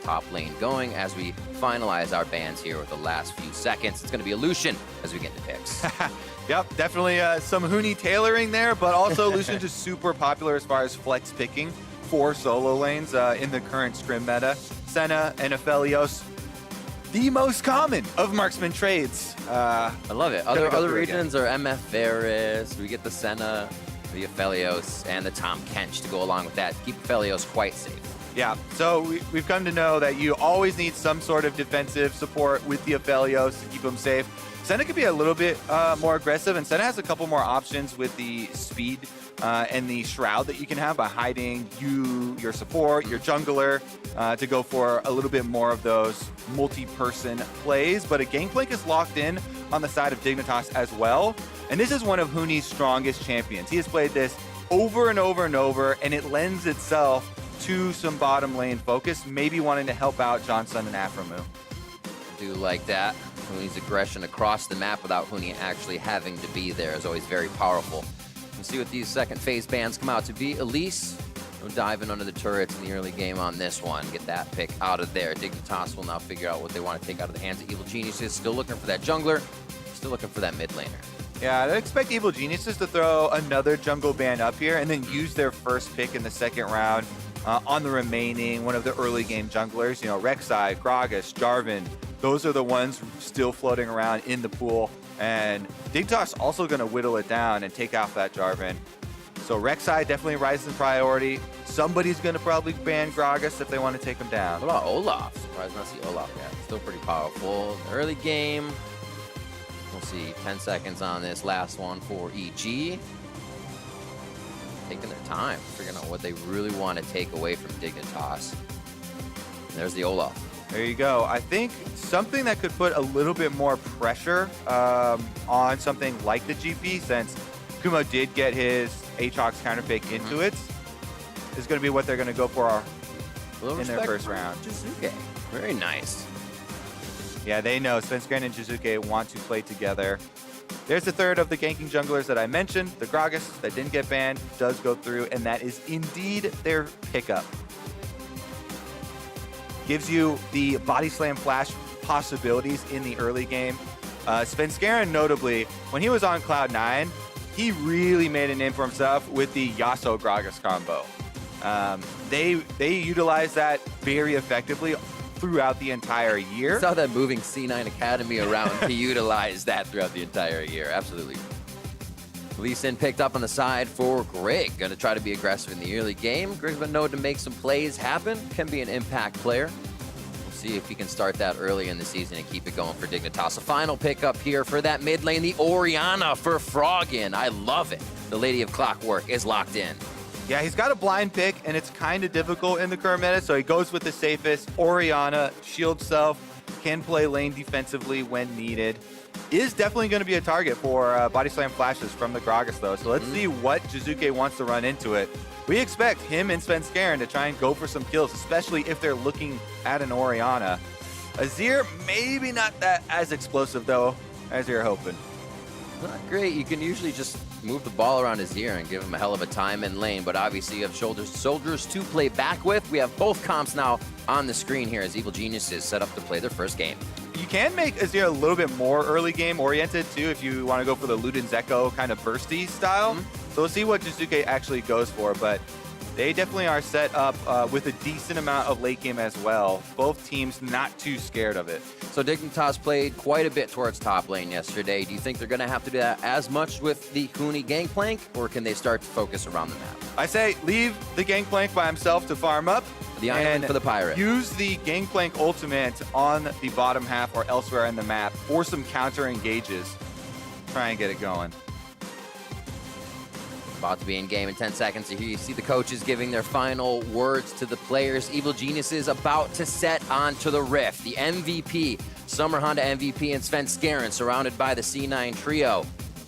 top lane going as we finalize our bans here with the last few seconds. It's going to be Lucian as we get into picks. Yep, definitely some Huni tailoring there, but also Lucian's just super popular as far as flex picking for solo lanes in the current scrim meta. Senna and Aphelios, the most common of marksman trades. I love it. Other regions are MF Varus. We get the Senna, the Aphelios, and the Tahm Kench to go along with that. Keep Aphelios quite safe. Yeah, so we've come to know that you always need some sort of defensive support with the Aphelios to keep them safe. Senna could be a little bit more aggressive, and Senna has a couple more options with the speed and the shroud that you can have by hiding your support, your jungler, to go for a little bit more of those multi-person plays. But a Gangplank is locked in on the side of Dignitas as well, and this is one of Huni's strongest champions. He has played this over and over and over, and it lends itself to some bottom lane focus, maybe wanting to help out Johnsun and Aphromoo. Do like that. Huni's aggression across the map without Huni actually having to be there is always very powerful. We'll see what these second phase bans come out to be. Elise, no diving under the turrets in the early game on this one. Get that pick out of there. Dignitas will now figure out what they want to take out of the hands of Evil Geniuses. Still looking for that jungler. Still looking for that mid laner. Yeah, I expect Evil Geniuses to throw another jungle ban up here and then use their first pick in the second round on the remaining one of the early game junglers. You know, Rek'Sai, Gragas, Jarvan. Those are the ones still floating around in the pool. And Dignitas also going to whittle it down and take off that Jarvan. So Rek'Sai definitely rises in priority. Somebody's going to probably ban Gragas if they want to take him down. What about Olaf? Surprised not to see Olaf yet. Still pretty powerful. Early game. We'll see 10 seconds on this last one for EG. Taking their time, figuring out what they really want to take away from Dignitas. And there's the Olaf. There you go. I think something that could put a little bit more pressure on something like the GP, since Kumo did get his Aatrox counterpick into it, is going to be what they're going to go for in their first round. Jiizuke. Very nice. Yeah, they know Svenskeren and Jiizuke want to play together. There's the third of the ganking junglers that I mentioned. The Gragas that didn't get banned does go through, and that is indeed their pickup. Gives you the body slam flash possibilities in the early game. Svenskeren, notably, when he was on Cloud9, he really made a name for himself with the Yasuo Gragas combo. They utilized that very effectively throughout the entire year. I saw that moving C9 Academy around to utilize that throughout the entire year. Absolutely. Lee Sin picked up on the side for Grig. Going to try to be aggressive in the early game. Grig's been known to make some plays happen. Can be an impact player. We'll see if he can start that early in the season and keep it going for Dignitas. A final pickup here for that mid lane, the Orianna for Froggen. I love it. The Lady of Clockwork is locked in. Yeah, he's got a blind pick, and it's kind of difficult in the current meta, so he goes with the safest. Orianna, shield self, can play lane defensively when needed. Is definitely going to be a target for body slam flashes from the Gragas, though. So let's see what Jiizuke wants to run into it. We expect him and Svenskeren to try and go for some kills, especially if they're looking at an Orianna. Azir, maybe not that as explosive, though, as you're hoping. Not great. You can usually just move the ball around Azir and give him a hell of a time in lane, but obviously you have soldiers to play back with. We have both comps now on the screen here as Evil Geniuses set up to play their first game. You can make Azir a little bit more early game oriented too if you want to go for the Luden's Echo kind of bursty style. So we'll see what Jiizuke actually goes for, but they definitely are set up with a decent amount of late game as well. Both teams not too scared of it. So Dignitas played quite a bit towards top lane yesterday. Do you think they're going to have to do that as much with the Huni Gangplank, or can they start to focus around the map? I say leave the Gangplank by himself to farm up. The island for the pirate. Use the Gangplank ultimate on the bottom half or elsewhere in the map for some counter engages. Try and get it going. About to be in game in 10 seconds. Here you see the coaches giving their final words to the players. Evil Geniuses about to set onto the Rift. The MVP, Summer Honda MVP and Svenskeren surrounded by the C9 trio.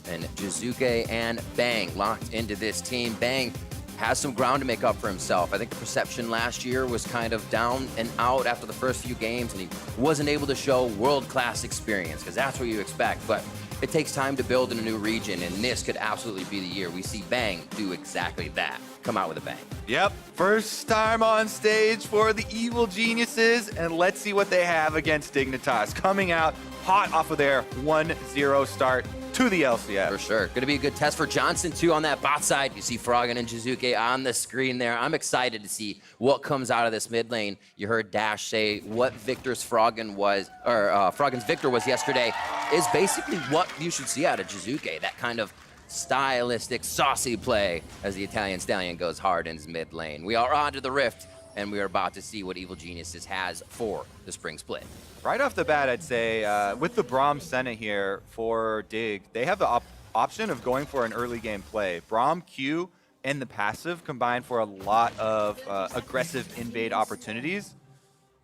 And Jiizuke and Bang locked into this team. Bang has some ground to make up for himself. I think the perception last year was kind of down and out after the first few games, and he wasn't able to show world-class experience, because that's what you expect. But it takes time to build in a new region, and this could absolutely be the year we see Bang do exactly that. Come out with a bang. Yep, first time on stage for the Evil Geniuses, and let's see what they have against Dignitas, coming out hot off of their 1-0 start to the LCS. For sure. Going to be a good test for Johnsun, too, on that bot side. You see Froggen and Jiizuke on the screen there. I'm excited to see what comes out of this mid lane. You heard Dash say what Victor's Froggen was, or Froggen's Victor was yesterday, is basically what you should see out of Jiizuke. That kind of stylistic, saucy play as the Italian Stallion goes hard in his mid lane. We are on to the Rift, and we are about to see what Evil Geniuses has for the Spring Split. Right off the bat, I'd say with the Braum Senna here for Dig, they have the option of going for an early game play. Braum, Q, and the passive combined for a lot of aggressive invade opportunities.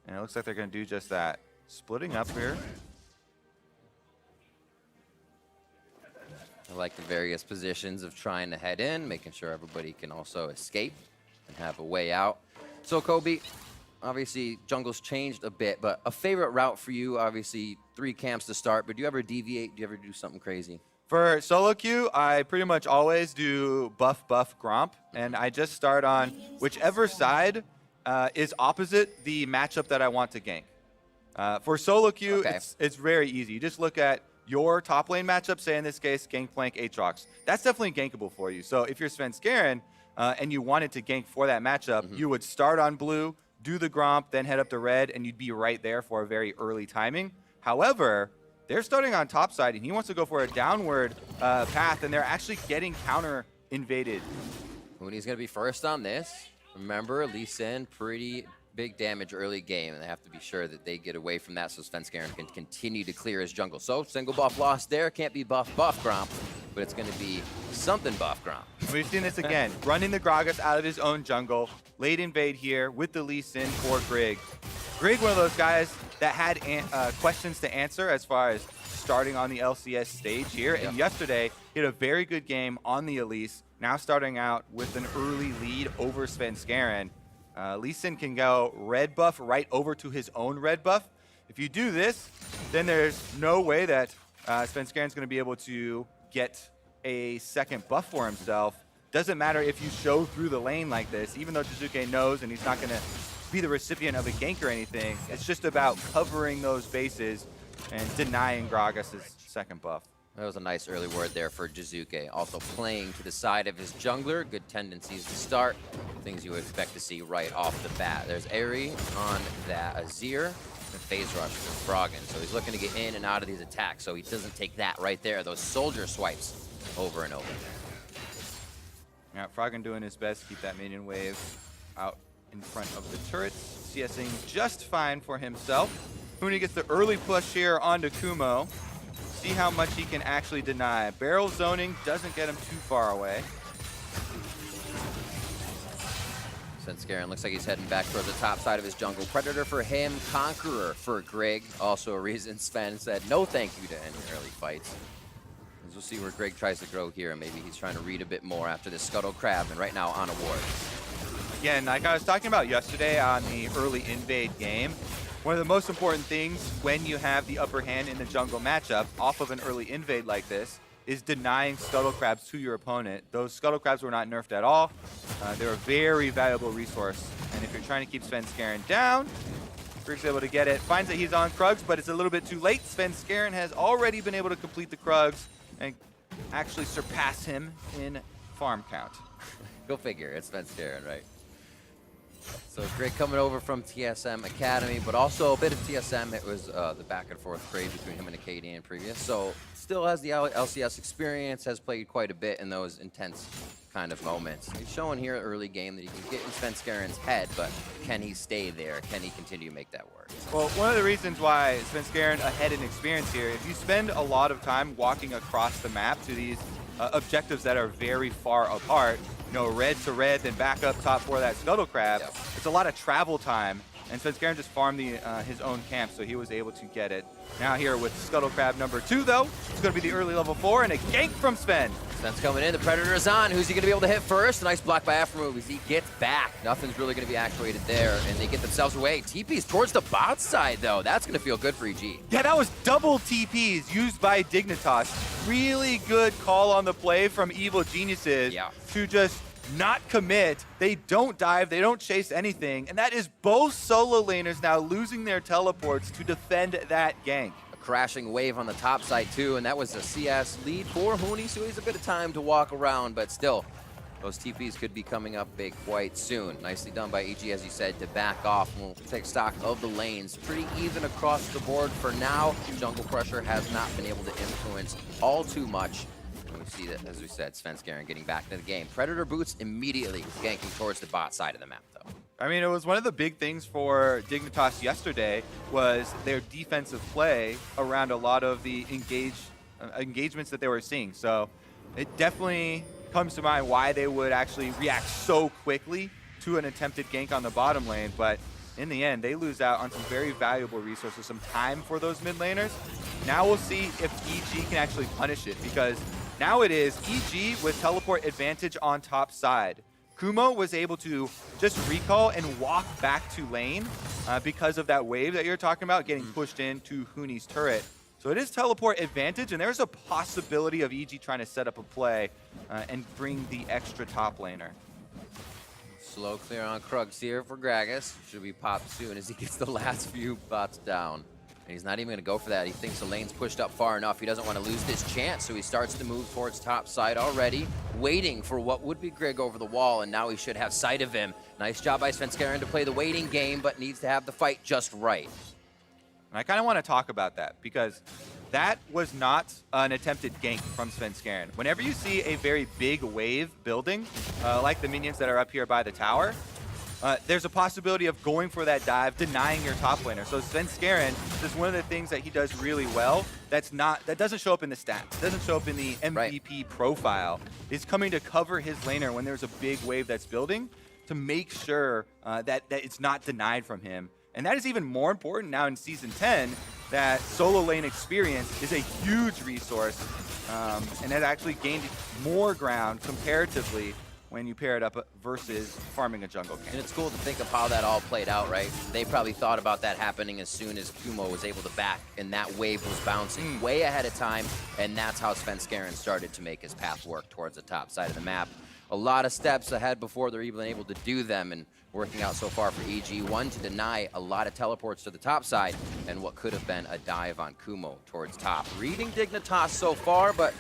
And it looks like they're going to do just that. Splitting up here. I like the various positions of trying to head in, making sure everybody can also escape and have a way out. So, Kobe, obviously, jungle's changed a bit, but a favorite route for you, obviously, 3 camps to start, but do you ever deviate? Do you ever do something crazy? For solo queue, I pretty much always do buff Gromp, and I just start on whichever side is opposite the matchup that I want to gank. For solo queue, Okay. it's very easy. You just look at your top lane matchup, say in this case, Gangplank, Aatrox. That's definitely gankable for you. So if you're Svenskeren and you wanted to gank for that matchup, you would start on blue, do the Gromp, then head up to red, and you'd be right there for a very early timing. However, they're starting on top side, and he wants to go for a downward path, and they're actually getting counter invaded. Huni's going to be first on this. Remember, Lee Sin, pretty big damage early game, and they have to be sure that they get away from that so Svenskeren can continue to clear his jungle. So, single buff lost there. Can't be buff Gromp, but it's going to be something buff Gromp. We've seen this again. Running the Gragas out of his own jungle. Late invade here with the Lee Sin for Grig. Grig, one of those guys that had questions to answer as far as starting on the LCS stage here. And yesterday, he had a very good game on the Elise. Now starting out with an early lead over Svenskeren. Lee Sin can go red buff right over to his own red buff. If you do this, then there's no way that Svenskeren's going to be able to get a second buff for himself. Doesn't matter if you show through the lane like this, even though Jiizuke knows and he's not going to be the recipient of a gank or anything. It's just about covering those bases and denying Gragas' second buff. That was a nice early word there for Jiizuke. Also playing to the side of his jungler. Good tendencies to start. Things you would expect to see right off the bat. There's Aerie on that Azir. And phase rush for Froggen. So he's looking to get in and out of these attacks. So he doesn't take that right there. Those soldier swipes over and over. Yeah, Froggen doing his best to keep that minion wave out in front of the turrets. CSing just fine for himself. Huni gets the early push here onto Kumo. See how much he can actually deny. Barrel zoning doesn't get him too far away. Svenskeren looks like he's heading back towards the top side of his jungle. Predator for him, Conqueror for Grig. Also a reason Sven said no thank you to any early fights. As we'll see where Grig tries to grow here. Maybe he's trying to read a bit more after this Scuttle Crab, and right now on a ward. Again, like I was talking about yesterday on the early invade game, one of the most important things when you have the upper hand in the jungle matchup off of an early invade like this is denying Scuttle Crabs to your opponent. Those Scuttle Crabs were not nerfed at all. They're a very valuable resource. And if you're trying to keep Svenskeren down, Grig's able to get it. Finds that he's on Krugs, but it's a little bit too late. Svenskeren has already been able to complete the Krugs and actually surpass him in farm count. Go figure, it's Svenskeren, right? So Grig coming over from TSM Academy, but also a bit of TSM. It was the back and forth trade between him and Acadian previous. So still has the LCS experience, has played quite a bit in those intense kind of moments. He's showing here early game that he can get in Svenskeren's head, but can he stay there? Can he continue to make that work? Well, one of the reasons why Svenskeren ahead in experience here, if you spend a lot of time walking across the map to these objectives that are very far apart, you know, red to red, then back up top for that Scuttle Crab, it's a lot of travel time. And Svenskeren just farmed his own camp, so he was able to get it. Now here with Scuttle Crab number 2, though, it's going to be the early level 4 and a gank from Sven. Sven's coming in, the Predator is on. Who's he going to be able to hit first? Nice block by Aphromoo as he gets back. Nothing's really going to be actuated there, and they get themselves away. TP's towards the bot side, though. That's going to feel good for EG. Yeah, that was double TPs used by Dignitas really good call on the play from Evil Geniuses to just not commit. They don't dive, they don't chase anything, and that is both solo laners now losing their teleports to defend that gank. A crashing wave on the top side too, and that was a CS lead for Huni, so he has a bit of time to walk around, but still, those TPs could be coming up big quite soon. Nicely done by EG, as you said, to back off. We'll take stock of the lanes. Pretty even across the board for now. Jungle pressure has not been able to influence all too much. And we see that, as we said, Svenskeren getting back into the game. Predator boots immediately ganking towards the bot side of the map, though. I mean, it was one of the big things for Dignitas yesterday was their defensive play around a lot of the engagements that they were seeing. So it definitely comes to mind why they would actually react so quickly to an attempted gank on the bottom lane, but in the end, they lose out on some very valuable resources, some time for those mid laners. Now we'll see if EG can actually punish it, because now it is EG with teleport advantage on top side. Kumo was able to just recall and walk back to lane because of that wave that you're talking about, getting pushed into Huni's turret. So it is teleport advantage, and there's a possibility of EG trying to set up a play and bring the extra top laner. Slow clear on Krugs here for Gragas. Should be popped soon as he gets the last few bots down. And he's not even going to go for that. He thinks the lane's pushed up far enough. He doesn't want to lose this chance, so he starts to move towards top side already, waiting for what would be Grig over the wall, and now he should have sight of him. Nice job by Svenskeren to play the waiting game, but needs to have the fight just right. And I kind of want to talk about that, because that was not an attempted gank from Svenskeren. Whenever you see a very big wave building, like the minions that are up here by the tower, there's a possibility of going for that dive, denying your top laner. So Svenskeren, this is one of the things that he does really well that doesn't show up in the stats, doesn't show up in the MVP profile, is coming to cover his laner when there's a big wave that's building to make sure that it's not denied from him. And that is even more important now in Season 10, that solo lane experience is a huge resource, and has actually gained more ground comparatively when you pair it up versus farming a jungle camp. And it's cool to think of how that all played out, right? They probably thought about that happening as soon as Kumo was able to back, and that wave was bouncing way ahead of time, and that's how Svenskeren started to make his path work towards the top side of the map. A lot of steps ahead before they're even able to do them, and working out so far for EG. One, to deny a lot of teleports to the top side, and what could have been a dive on Kumo towards top. Reading Dignitas so far, but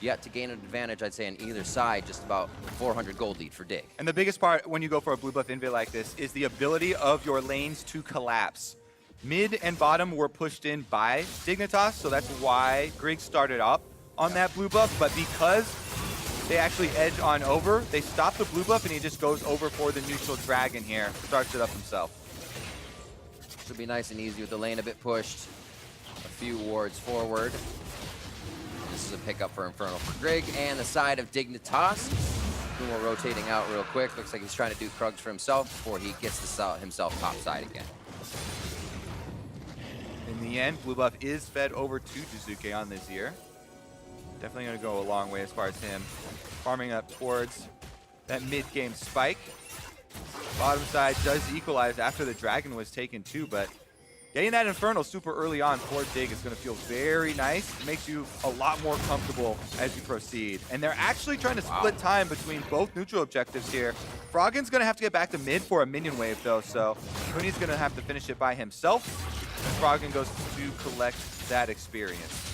yet to gain an advantage, I'd say, on either side. Just about 400 gold lead for Dig. And the biggest part when you go for a blue buff invade like this is the ability of your lanes to collapse. Mid and bottom were pushed in by Dignitas, so that's why Grig started up on that blue buff, but because they actually edge on over, they stop the blue buff, and he just goes over for the neutral dragon here, starts it up himself. Should be nice and easy with the lane a bit pushed. A few wards forward. This is a pickup for Infernal for Grig, and the side of Dignitas. Kumo rotating out real quick. Looks like he's trying to do Krugs for himself before he gets himself top side again. In the end, blue buff is fed over to Jiizuke on this year. Definitely going to go a long way as far as him farming up towards that mid-game spike. Bottom side does equalize after the dragon was taken too, but getting that Infernal super early on for Dig is going to feel very nice. It makes you a lot more comfortable as you proceed. And they're actually trying to split time between both neutral objectives here. Froggen's going to have to get back to mid for a minion wave though, so Huni's going to have to finish it by himself. And Froggen goes to collect that experience.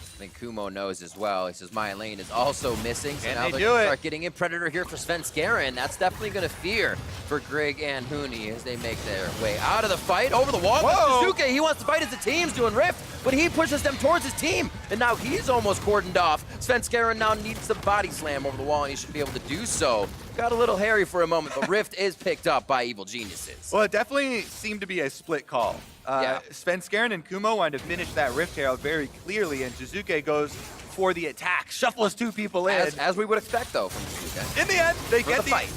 I think Kumo knows as well. He says, my lane is also missing. So now they they start getting in Predator here for Svenskeren. That's definitely going to fear for Grig and Huni as they make their way out of the fight. Over the wall. Jiizuke, he wants to fight as the team's doing Rift, but he pushes them towards his team. And now he's almost cordoned off. Svenskeren now needs the body slam over the wall, and he should be able to do so. Got a little hairy for a moment, but Rift is picked up by Evil Geniuses. Well, it definitely seemed to be a split call. Svenskeren and Kumo wanted to finish that Rift Herald very clearly, and Jiizuke goes for the attack, shuffles two people in. As we would expect, though, from Jiizuke. In the end,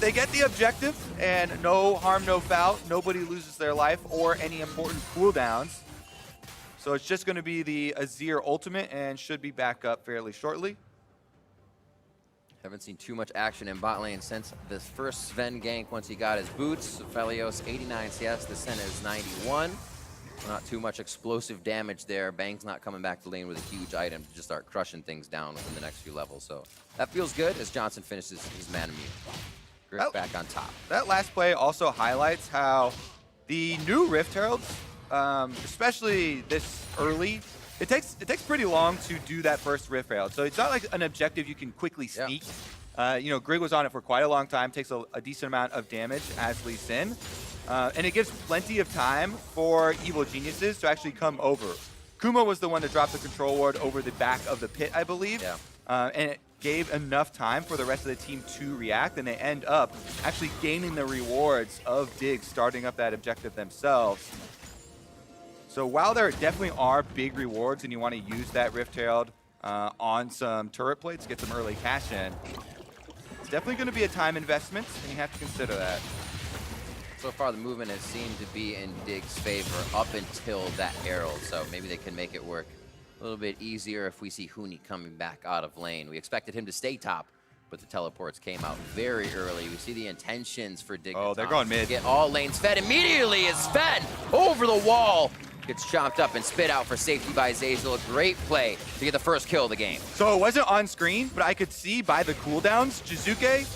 they get the objective, and no harm, no foul. Nobody loses their life or any important cooldowns. So it's just going to be the Azir ultimate, and should be back up fairly shortly. Haven't seen too much action in bot lane since this first Sven gank once he got his boots. Aphelios, 89 CS, the Senna is 91. Not too much explosive damage there. Bang's not coming back to lane with a huge item to just start crushing things down within the next few levels. So that feels good as Johnsun finishes his mana mute. Grig back on top. That last play also highlights how the new Rift Heralds, especially this early, it takes pretty long to do that first Rift Herald. So it's not like an objective you can quickly sneak. You know, Grig was on it for quite a long time, takes a decent amount of damage as Lee Sin. And it gives plenty of time for evil geniuses to actually come over. Kumo was the one to drop the control ward over the back of the pit, I believe. And it gave enough time for the rest of the team to react, and they end up actually gaining the rewards of Dig starting up that objective themselves. So while there definitely are big rewards and you want to use that Rift Herald on some turret plates, get some early cash in, it's definitely going to be a time investment, and you have to consider that. So far, the movement has seemed to be in Dig's favor up until that Herald, so maybe they can make it work a little bit easier if we see Huni coming back out of lane. We expected him to stay top, but the teleports came out very early. We see the intentions for Dignitas. Oh, they're going mid. Get all lanes fed immediately as Sven over the wall. Gets chomped up and spit out for safety by Zeyzal. A great play to get the first kill of the game. So it wasn't on screen, but I could see by the cooldowns, Jiizuke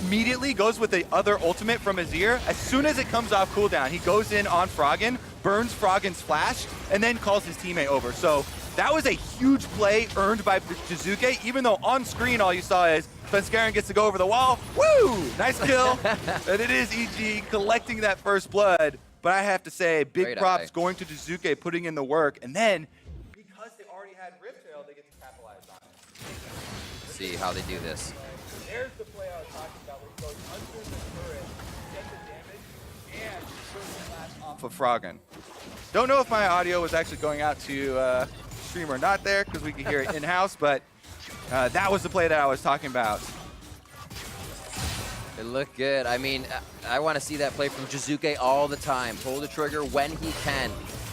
immediately goes with the other ultimate from Azir. As soon as it comes off cooldown, he goes in on Froggen, burns Froggen's flash, and then calls his teammate over. So that was a huge play earned by Jiizuke, even though on screen all you saw is Svenskeren gets to go over the wall. Woo! Nice kill. And it is EG collecting that first blood. But I have to say, big Great props eye. going to Jiizuke, putting in the work. And then, because they already had Rift Herald, they get to capitalize on it. See how they do this. There's the play I was talking about, where he goes under the turret, gets the damage, and turns the flash off of Froggen. Don't know if my audio was actually going out to stream or not there, because we could hear it in-house, but that was the play that I was talking about. It looked good. I mean, I want to see that play from Jiizuke all the time. Pull the trigger when he can.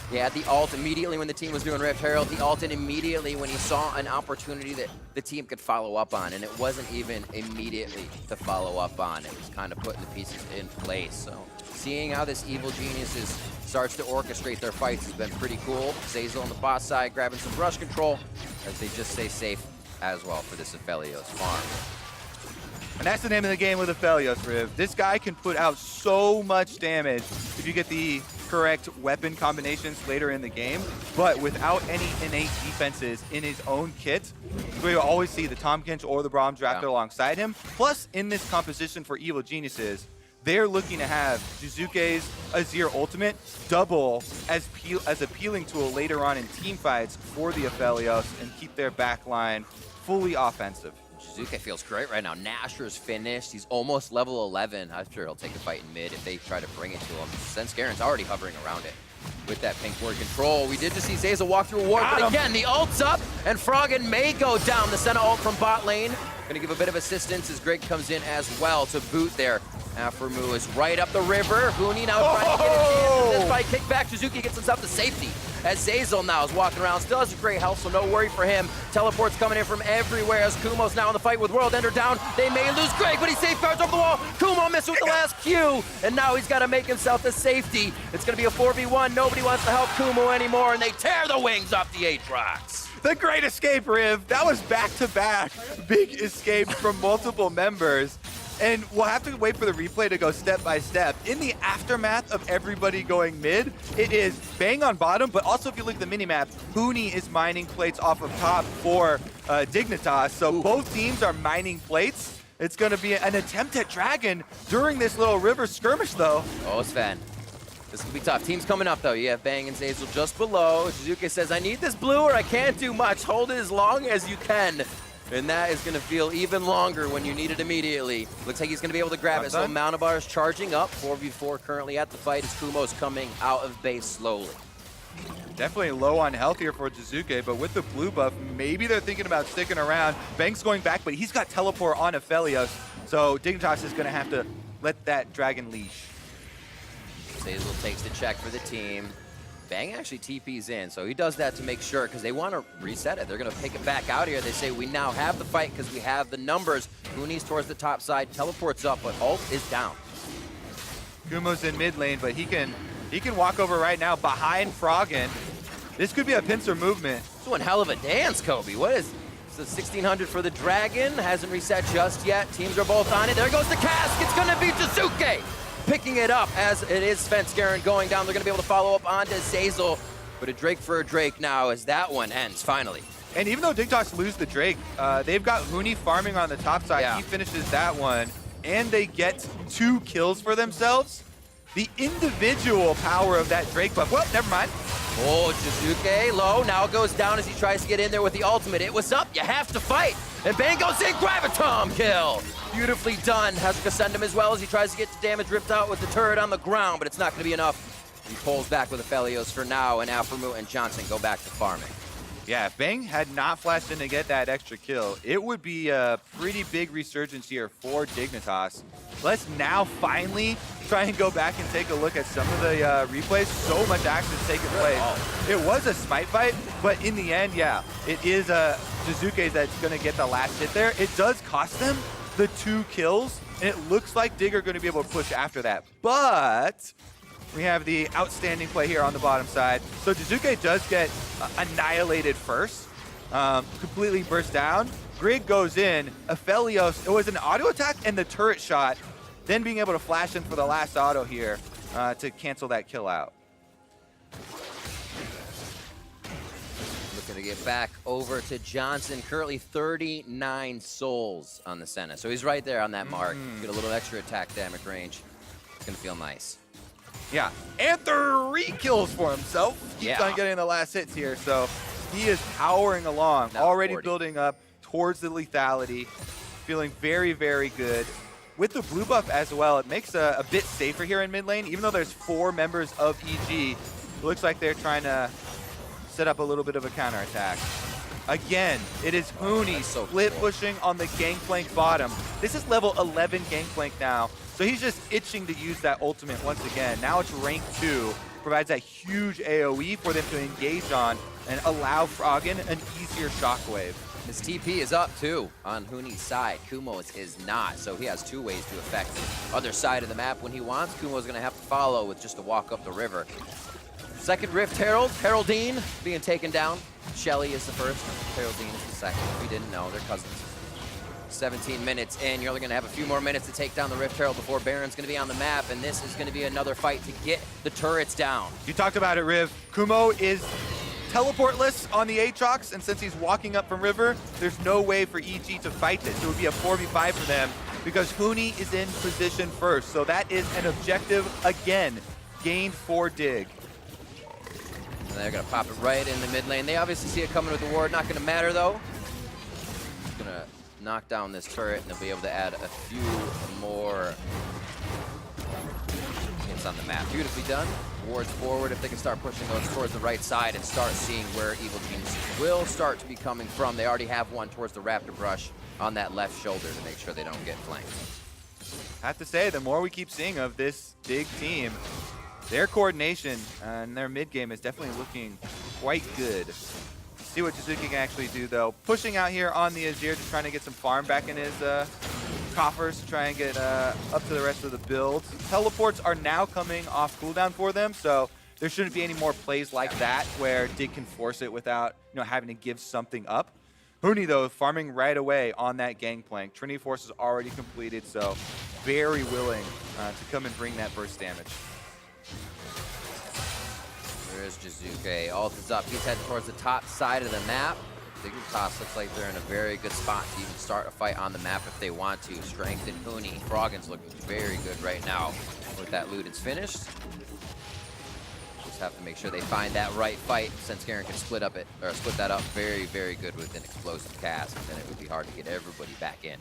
He had the ult immediately when the team was doing Rift Herald. He ulted immediately when he saw an opportunity that the team could follow up on, and it wasn't even immediately to follow up on. It was kind of putting the pieces in place. So seeing how this evil geniuses starts to orchestrate their fights has been pretty cool. Zeyzal on the bot side grabbing some rush control as they just stay safe as well for this Aphelios farm. And that's the name of the game with Aphelios, Riv. This guy can put out so much damage if you get the correct weapon combinations later in the game, but without any innate defenses in his own kit, we always see the Tahm, Kench, or the Braum drafted alongside him. Plus, in this composition for Evil Geniuses, they're looking to have Jiizuke's Azir ultimate double as appealing tool later on in team fights for the Aphelios and keep their backline fully offensive. Jiizuke feels great right now. Nasher's finished. He's almost level 11. I'm sure he'll take a fight in mid if they try to bring it to him. Svenskaren's already hovering around it with that pink ward control. We did just see Zeyzal walk through a ward, but again, the ult's up, and Froggen may go down. The Senna ult from bot lane. Gonna give a bit of assistance as Grig comes in as well to boot there. Aphromoo is right up the river. Huni now trying to get his hands in this fight. Kick back. Jiizuke gets himself to safety as Zeyzal now is walking around. Still has a great health, so no worry for him. Teleports coming in from everywhere as Kumo's now in the fight with World Ender down. They may lose Grig, but he safeguards over the wall. Kumo missed with the last Q, and now he's got to make himself to safety. It's going to be a 4v1. Nobody wants to help Kumo anymore, and they tear the wings off the Aatrox. The great escape, Riv. That was back-to-back big escapes from multiple members. And we'll have to wait for the replay to go step by step. In the aftermath of everybody going mid, it is Bang on bottom, but also if you look at the minimap, Huni is mining plates off of top for Dignitas. So both teams are mining plates. It's going to be an attempt at Dragon during this little river skirmish, though. Oh, Sven. This could be tough. Team's coming up, though. You have Bang and Zeyzal just below. Jiizuke says, I need this blue or I can't do much. Hold it as long as you can. And that is going to feel even longer when you need it immediately. Looks like he's going to be able to grab it. So Mounabar is charging up. 4v4 currently at the fight as Kumo's coming out of base slowly. Definitely low on health here for Jiizuke, but with the blue buff, maybe they're thinking about sticking around. Bang's going back, but he's got teleport on Aphelios. So Dignitas is going to have to let that dragon leash. Zeyzal takes the check for the team. Bang actually TP's in, so he does that to make sure because they want to reset it. They're going to pick it back out here. They say we now have the fight because we have the numbers. Huni's towards the top side, teleports up, but ult is down. Kumo's in mid lane, but he can He can walk over right now behind Froggen. This could be a pincer movement. It's one hell of a dance, Kobe. What is it's a 1600 for the Dragon? Hasn't reset just yet. Teams are both on it. There goes the cask. It's going to be Jiizuke picking it up as it is Svenskeren going down. They're going to be able to follow up onto Zeyzal. But a Drake for a Drake now as that one ends finally. And even though Dignitas lose the Drake, they've got Huni farming on the top side. Yeah. He finishes that one, and they get 2 kills for themselves. The individual power of that Drake buff. Well, never mind. Oh, Jiizuke low. Now it goes down as he tries to get in there with the ultimate. It was up. You have to fight. And bang goes in. Graviton kill. Beautifully done. Has to send him as well as he tries to get the damage ripped out with the turret on the ground, but it's not going to be enough. He pulls back with Aphelios for now, and Aphromoo and Johnsun go back to farming. Yeah, if Bang had not flashed in to get that extra kill, it would be a pretty big resurgence here for Dignitas. Let's now finally try and go back and take a look at some of the replays. So much action taking place. It was a smite fight, but in the end, yeah, it is Jiizuke that's going to get the last hit there. It does cost them the 2 kills, and it looks like Dig are going to be able to push after that. But we have the outstanding play here on the bottom side. So Jiizuke does get annihilated first, completely burst down. Grig goes in, Aphelios, it was an auto attack and the turret shot, then being able to flash in for the last auto here to cancel that kill out. Looking to get back over to Johnsun, currently 39 souls on the Senna. So he's right there on that mark. Get a little extra attack damage range. It's gonna feel nice. Yeah, and 3 kills for himself. Keeps on getting the last hits here, so he is powering along, now already 40. building up towards the lethality, feeling very, very good. With the blue buff as well, it makes a bit safer here in mid lane, even though there's 4 members of EG. It looks like they're trying to set up a little bit of a counterattack. Again, it is Huni split pushing on the Gangplank bottom. This is level 11 Gangplank now. So he's just itching to use that ultimate once again. Now it's rank 2, provides that huge AoE for them to engage on and allow Froggen an easier shockwave. His TP is up too on Huni's side. Kumo's is not, so he has 2 ways to affect the other side of the map when he wants. Kumo's gonna have to follow with just a walk up the river. Second Rift Herald, Heraldine being taken down. Shelly is the first, Heraldine is the second. If you didn't know, they're cousins. 17 minutes in, you're only gonna have a few more minutes to take down the Rift Herald before Baron's gonna be on the map, and this is gonna be another fight to get the turrets down. You talked about it, Riv. Kumo is teleportless on the Aatrox, and since he's walking up from river, there's no way for EG to fight this. It would be a 4v5 for them because Huni is in position first. So that is an objective, again, gained for Dig. And they're gonna pop it right in the mid lane. They obviously see it coming with the ward, not gonna matter though. Just gonna knock down this turret and they'll be able to add a few more hits on the map. Beautifully done. Wards forward if they can start pushing those towards the right side and start seeing where Evil Geniuses will start to be coming from. They already have one towards the Raptor Brush on that left shoulder to make sure they don't get flanked. I have to say, the more we keep seeing of this Dig team, their coordination and their mid game is definitely looking quite good. See what Jiizuke can actually do though. Pushing out here on the Azir, just trying to get some farm back in his coffers to try and get up to the rest of the build. Teleports are now coming off cooldown for them, so there shouldn't be any more plays like that where Dig can force it without having to give something up. Huni though, farming right away on that Gangplank. Trinity Force is already completed, so very willing to come and bring that burst damage. There is Jiizuke. Ult is up. He's heading towards the top side of the map. Dignitas looks like they're in a very good spot to even start a fight on the map if they want to. Strength and Huni. Froggen's looking very good right now with that loot. It's finished. Just have to make sure they find that right fight. Svenskeren can split that up very, very good with an explosive cast, and then it would be hard to get everybody back in.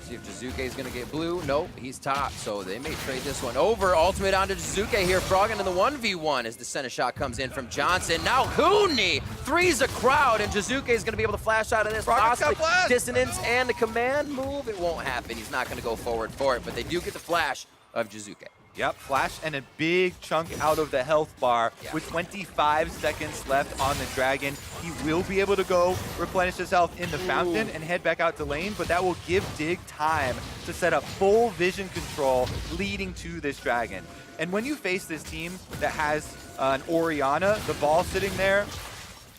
See if Jiizuke is going to get blue. Nope, he's top, so they may trade this one over. Ultimate onto Jiizuke here. Froggen in the 1v1 as the center shot comes in from Johnsun. Now Huni threes a crowd, and Jiizuke is going to be able to flash out of this. Possibly dissonance and the command move. It won't happen. He's not going to go forward for it, but they do get the flash of Jiizuke. Yep, flash and a big chunk out of the health bar. Yeah. With 25 seconds left on the Dragon, he will be able to go replenish his health in the fountain and head back out to lane, but that will give Dig time to set up full vision control leading to this Dragon. And when you face this team that has an Orianna, the ball sitting there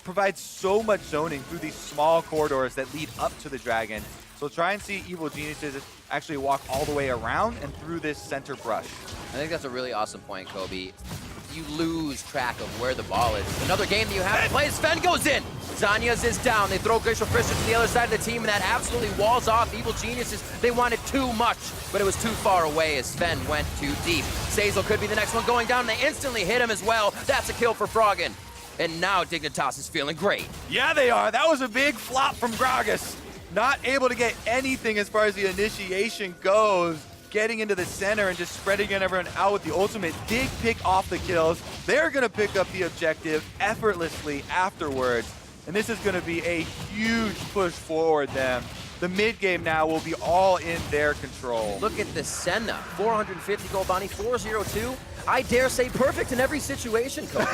provides so much zoning through these small corridors that lead up to the Dragon. So try and see Evil Geniuses actually walk all the way around and through this center brush. I think that's a really awesome point, Kobe. You lose track of where the ball is. Another game that you have to play. Sven goes in. Zanyas is down. They throw Glacial Fissure to the other side of the team, and that absolutely walls off Evil Geniuses. They wanted too much, but it was too far away as Sven went too deep. Zeyzal could be the next one going down, and they instantly hit him as well. That's a kill for Froggen. And now Dignitas is feeling great. Yeah, they are. That was a big flop from Gragas. Not able to get anything as far as the initiation goes. Getting into the center and just spreading everyone out with the ultimate. Dig pick off the kills. They're going to pick up the objective effortlessly afterwards. And this is going to be a huge push forward them. The mid game now will be all in their control. Look at the Senna. 450 gold bounty, 402. I dare say perfect in every situation, Kobe.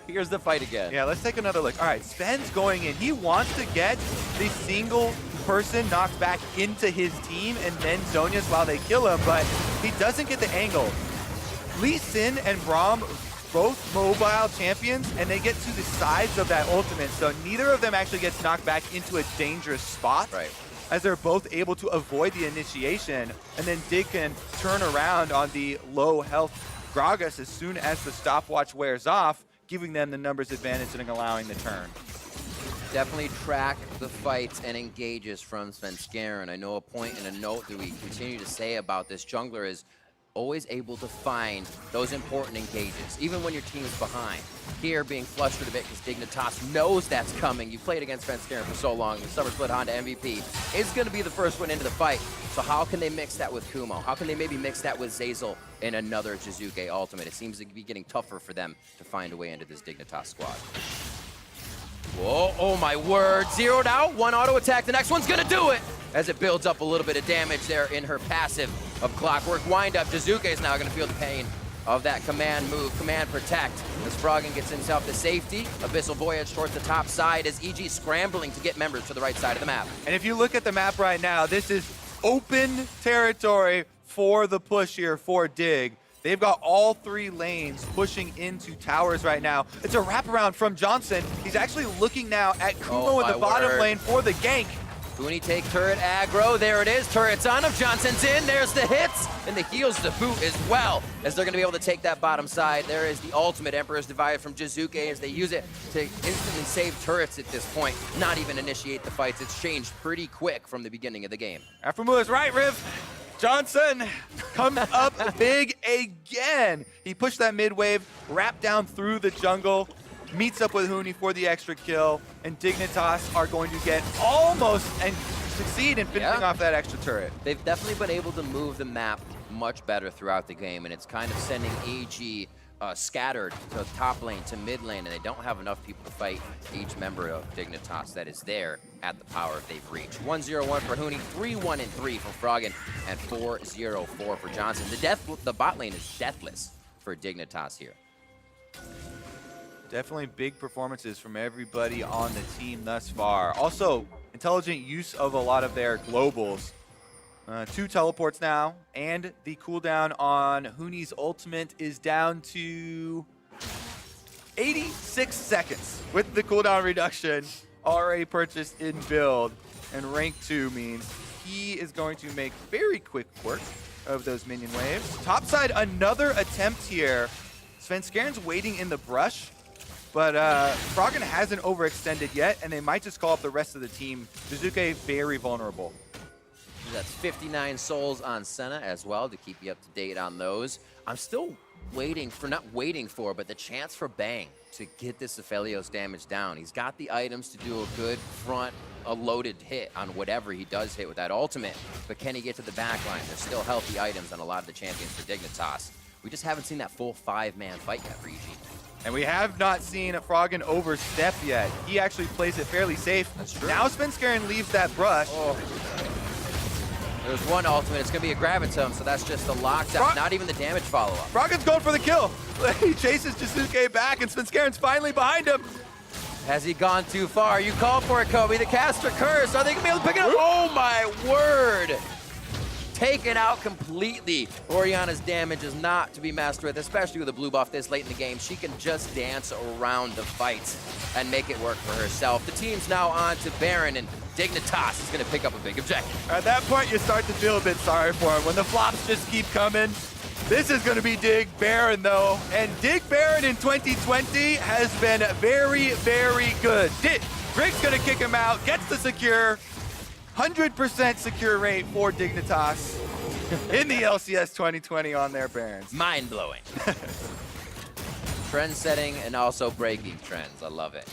Here's the fight again. Yeah, let's take another look. All right, Sven's going in. He wants to get the single person knocked back into his team and then Zonia's while they kill him, but he doesn't get the angle. Lee Sin and Braum, both mobile champions, and they get to the sides of that ultimate, so neither of them actually gets knocked back into a dangerous spot. Right. As they're both able to avoid the initiation, and then Dig can turn around on the low health Gragas as soon as the stopwatch wears off, giving them the numbers advantage and allowing the turn. Definitely track the fights and engages from Svenskeren. I know a point and a note that we continue to say about this jungler is always able to find those important engages, even when your team is behind. Here, being flustered a bit because Dignitas knows that's coming. You played against Svenskeren for so long. The Summer Split Honda MVP is going to be the first one into the fight. So how can they mix that with Kumo? How can they maybe mix that with Zeyzal in another Jiizuke ultimate? It seems to be getting tougher for them to find a way into this Dignitas squad. Whoa, oh my word. Zeroed out, one auto attack. The next one's going to do it as it builds up a little bit of damage there in her passive of Clockwork Wind-Up. Jiizuke is now going to feel the pain of that command move, command protect, as Froggen gets himself to safety. Abyssal Voyage towards the top side as EG scrambling to get members to the right side of the map. And if you look at the map right now, this is open territory for the push here for Dig. They've got all three lanes pushing into towers right now. It's a wraparound from Johnsun. He's actually looking now at Kumo in the bottom lane for the gank. Huni take turret aggro. There it is. Turret's on him. Johnson's in. There's the hits. And the heals to boot as well, as they're going to be able to take that bottom side. There is the ultimate Emperor's Divide from Jiizuke as they use it to instantly save turrets at this point. Not even initiate the fights. It's changed pretty quick from the beginning of the game. Aphromoo is right, Riv. Johnsun comes up big again. He pushed that mid wave, wrapped down through the jungle, meets up with Huni for the extra kill, and Dignitas are going to get almost and succeed in finishing off that extra turret. They've definitely been able to move the map much better throughout the game, and it's kind of sending AG scattered to top lane, to mid lane, and they don't have enough people to fight each member of Dignitas that is there at the power they've reached. 1-0-1 for Huni, 3-1-3 for Froggen, and 4-0-4 for Johnsun. The bot lane is deathless for Dignitas here. Definitely big performances from everybody on the team thus far. Also, intelligent use of a lot of their globals. 2 teleports now, and the cooldown on Huni's ultimate is down to 86 seconds with the cooldown reduction already purchased in build. And rank 2 means he is going to make very quick work of those minion waves. Topside, another attempt here. Svenskeren's waiting in the brush, but Froggen hasn't overextended yet, and they might just call up the rest of the team. Jiizuke very vulnerable. That's 59 souls on Senna as well to keep you up to date on those. I'm still waiting for, not waiting for, but the chance for Bang to get this Aphelios damage down. He's got the items to do a good front, a loaded hit on whatever he does hit with that ultimate, but can he get to the back line? There's still healthy items on a lot of the champions for Dignitas. We just haven't seen that full 5-man fight yet for EG. And we have not seen Froggen overstep yet. He actually plays it fairly safe. That's true. Now Svenskeren leaves that brush. There's one ultimate. It's going to be a Graviton, so that's just a lockdown. Not even the damage follow-up. Froggen's going for the kill. He chases Jiizuke back, and Svenskeren's finally behind him. Has he gone too far? You called for it, Kobe. The caster curse. Are they going to be able to pick it up? Oh, my word. Taken out completely. Orianna's damage is not to be messed with, especially with a blue buff this late in the game. She can just dance around the fights and make it work for herself. The team's now on to Baron, and Dignitas is going to pick up a big objective. At that point, you start to feel a bit sorry for him. When the flops just keep coming, this is going to be Dig Baron, though. And Dig Baron in 2020 has been very, very good. Grig's going to kick him out, gets the secure. 100% secure rate for Dignitas in the LCS 2020 on their Barons. Mind-blowing. Trend setting and also breaking trends. I love it.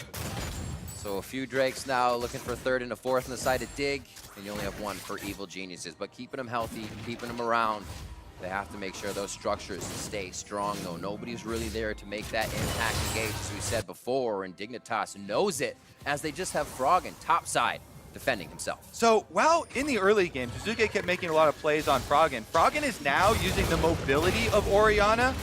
So a few Drakes now looking for a third and a fourth on the side of Dig, and you only have one for Evil Geniuses. But keeping them healthy, keeping them around, they have to make sure those structures stay strong, though. Nobody's really there to make that impact engage, as we said before, and Dignitas knows it, as they just have Froggen topside defending himself. So while in the early game, Jiizuke kept making a lot of plays on Froggen. Froggen is now using the mobility of Orianna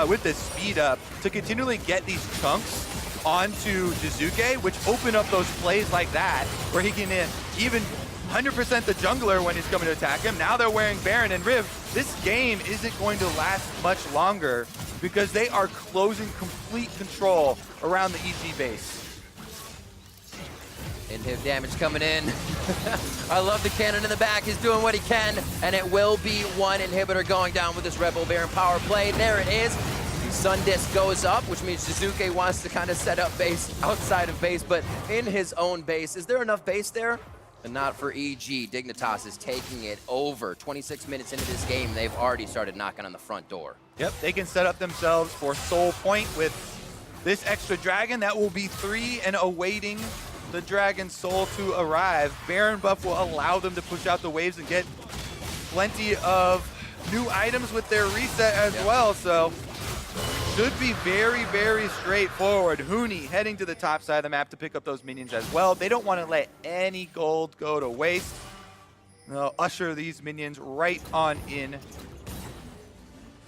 with the speed up to continually get these chunks onto Jiizuke, which open up those plays like that, where he can even 100% the jungler when he's coming to attack him. Now they're wearing Baron and Riv. This game isn't going to last much longer because they are closing complete control around the EG base. Inhib damage coming in. I love the cannon in the back. He's doing what he can, and it will be one inhibitor going down with this Red Bull Baron power play. There it is. The Sun Disc goes up, which means Jiizuke wants to kind of set up base outside of base, but in his own base. Is there enough base there? And not for EG. Dignitas is taking it over. 26 minutes into this game, they've already started knocking on the front door. Yep, they can set up themselves for Soul Point with this extra dragon. That will be 3 and awaiting the Dragon Soul to arrive. Baron buff will allow them to push out the waves and get plenty of new items with their reset as well. So should be very, very straightforward. Huni heading to the top side of the map to pick up those minions as well. They don't want to let any gold go to waste. They'll usher these minions right on in.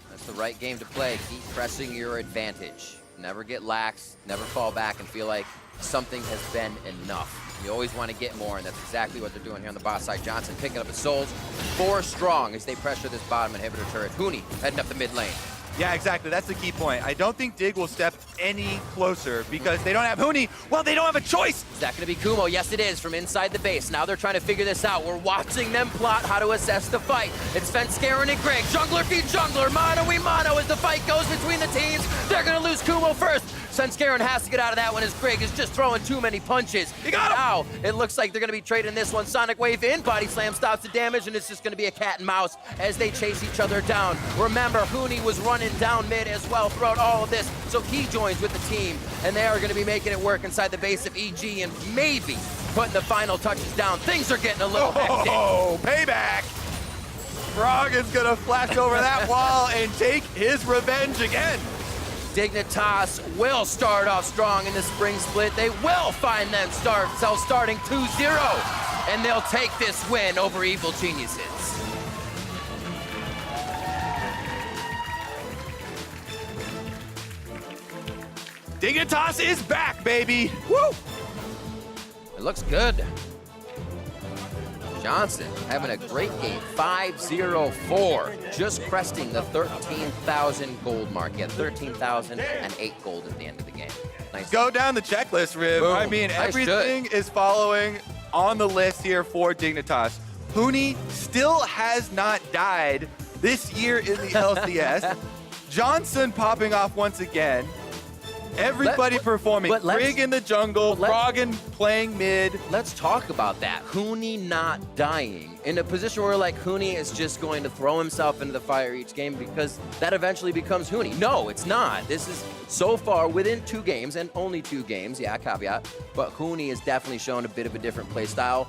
That's the right game to play. Keep pressing your advantage. Never get lax, never fall back and feel like something has been enough. You always want to get more, and that's exactly what they're doing here on the boss side. Johnsun picking up his souls. 4 strong as they pressure this bottom inhibitor turret. Huni heading up the mid lane. Yeah, exactly. That's the key point. I don't think Dig will step any closer because they don't have Huni. Well, they don't have a choice. Is that going to be Kumo? Yes, it is, from inside the base. Now they're trying to figure this out. We're watching them plot how to assess the fight. It's Svenskeren and Grig. Jungler feed jungler. Mono we mono as the fight goes between the teams. They're going to lose Kumo first. Svenskeren has to get out of that one as Grig is just throwing too many punches. He got him! Now, it looks like they're going to be trading this one. Sonic Wave in, Body Slam stops the damage, and it's just going to be a cat and mouse as they chase each other down. Remember, Huni was running down mid as well throughout all of this, so he joins with the team, and they are going to be making it work inside the base of EG and maybe putting the final touches down. Things are getting a little hectic. Oh, payback! Froggen's going to flash over that wall and take his revenge again. Dignitas will start off strong in the spring split. They will find themselves starting 2-0, and they'll take this win over Evil Geniuses. Dignitas is back, baby! Woo! It looks good. Johnsun having a great game, 5-0-4, just cresting the 13,000 gold mark. He had 13,008 gold at the end of the game. Nice. Go down the checklist, Riv. Boom. I mean, Nice everything is following on the list here for Dignitas. Huni still has not died this year in the LCS. Johnsun popping off once again. Everybody performing. Grig in the jungle, Froggen playing mid. Let's talk about that. Huni not dying. In a position where like Huni is just going to throw himself into the fire each game because that eventually becomes Huni. No, it's not. This is so far within 2 games and only 2 games. Yeah, caveat. But Huni has definitely shown a bit of a different play style.